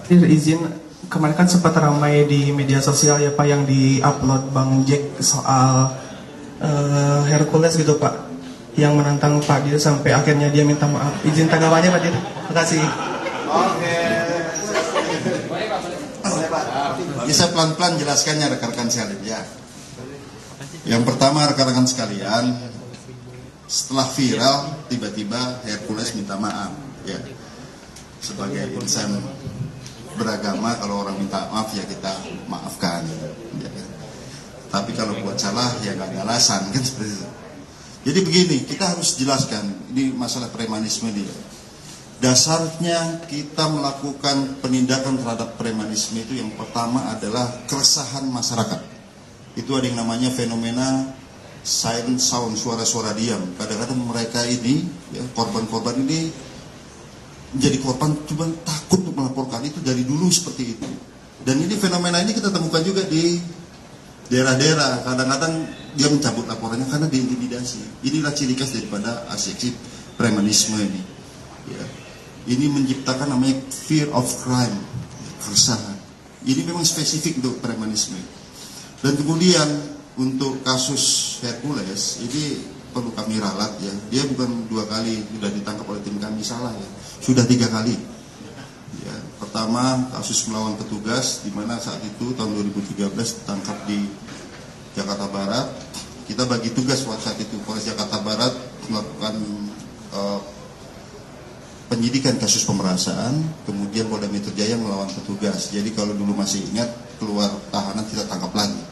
Izin, kemarin kan sempat ramai di media sosial ya Pak yang di-upload Bang Jack soal Hercules gitu Pak, yang menantang Pak Dir sampai akhirnya dia minta maaf. Izin tanggapannya Pak Dir. Terima kasih. Oke. Bisa pelan-pelan jelaskannya rekan-rekan sekalian ya. Yang pertama rekan-rekan sekalian, setelah viral tiba-tiba Hercules minta maaf ya. Sebagai insan beragama, kalau orang minta maaf ya kita maafkan ya. Tapi kalau buat salah ya nggak ada alasan kan seperti itu. Jadi begini, kita harus jelaskan ini masalah premanisme ini. Dasarnya kita melakukan penindakan terhadap premanisme itu yang pertama adalah keresahan masyarakat. Itu ada yang namanya fenomena silent sound, suara-suara diam. Kadang-kadang mereka ini ya, korban-korban ini menjadi korban cuma takut untuk melaporkan, itu dari dulu seperti itu. Dan ini fenomena ini kita temukan juga di daerah-daerah. Kadang-kadang dia mencabut laporannya karena diintimidasi. Inilah ciri khas daripada aksi premanisme ini ya. Ini menciptakan namanya fear of crime, keresahan. Ini memang spesifik untuk premanisme. Dan kemudian untuk kasus Hercules ini perlu kami ralat ya. Dia bukan 2 kali sudah ditangkap oleh tim kami, salah ya. Sudah 3 kali. Ya, pertama kasus melawan petugas, di mana saat itu tahun 2013 ditangkap di Jakarta Barat. Kita bagi tugas saat itu Polres Jakarta Barat melakukan penyidikan kasus pemerasan, kemudian Polda Metro Jaya melawan petugas. Jadi kalau dulu masih ingat, keluar tahanan kita tangkap lagi.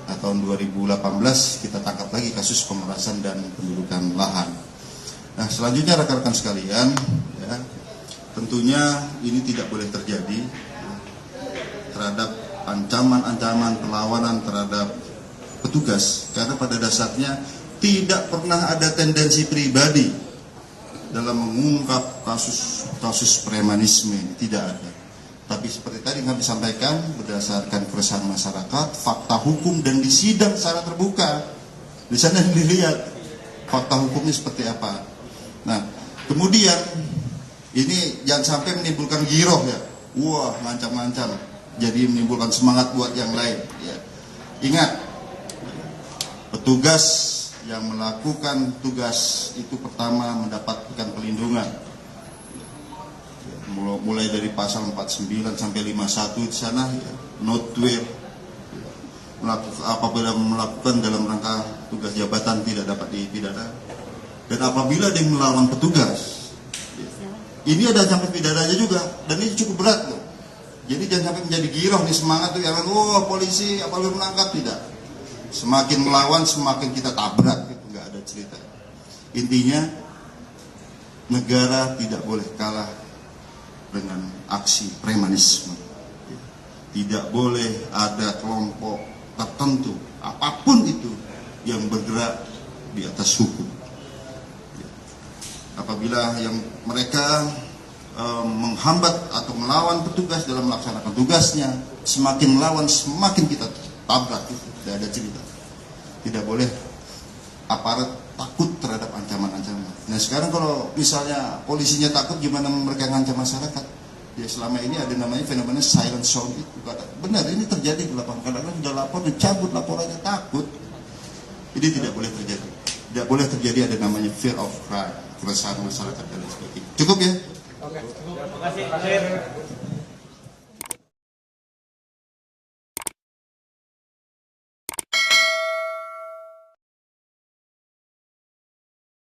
Nah, tahun 2018 kita tangkap lagi kasus pemerasan dan pendudukan lahan. Nah, selanjutnya rekan-rekan sekalian, ya, tentunya ini tidak boleh terjadi terhadap ancaman-ancaman perlawanan terhadap petugas, karena pada dasarnya tidak pernah ada tendensi pribadi dalam mengungkap kasus premanisme, tidak ada. Tapi seperti tadi kami sampaikan, berdasarkan keresahan masyarakat, fakta hukum, dan di sidang secara terbuka, di sana dilihat fakta hukumnya seperti apa. Nah, kemudian ini jangan sampai menimbulkan giroh ya, wah ngancam-ngancam, jadi menimbulkan semangat buat yang lain. Ya. Ingat, petugas yang melakukan tugas itu pertama mendapatkan pelindungan. Mulai dari pasal 49 sampai 51 di sana, ya, notwear, apabila melakukan dalam rangka tugas jabatan tidak dapat dipidana. Dan apabila dia melawan petugas, ini ada ancaman pidananya juga, dan ini cukup berat loh. Jadi jangan sampai menjadi giroh nih, semangat tuh, jangan polisi apalagi menangkap, tidak. Semakin melawan semakin kita tabrak, gitu, nggak ada cerita. Intinya negara tidak boleh kalah dengan aksi premanisme. Tidak boleh ada kelompok tertentu apapun itu yang bergerak di atas hukum. Apabila yang mereka menghambat atau melawan petugas dalam melaksanakan tugasnya, semakin melawan semakin kita tabrak, itu tidak ada cerita. Tidak boleh aparat takut terhadap ancaman-ancaman. Nah sekarang kalau misalnya polisinya takut, gimana mereka ngancam masyarakat? Ya selama ini ada namanya fenomena silent sound itu. Benar, ini terjadi di lapangan. Kadang-kadang sudah lapor, dicabut laporannya, takut. Ini tidak boleh terjadi. Tidak boleh terjadi ada namanya fear of crime, keresahan masyarakat dan sebagainya. Cukup ya? Oke, terima kasih.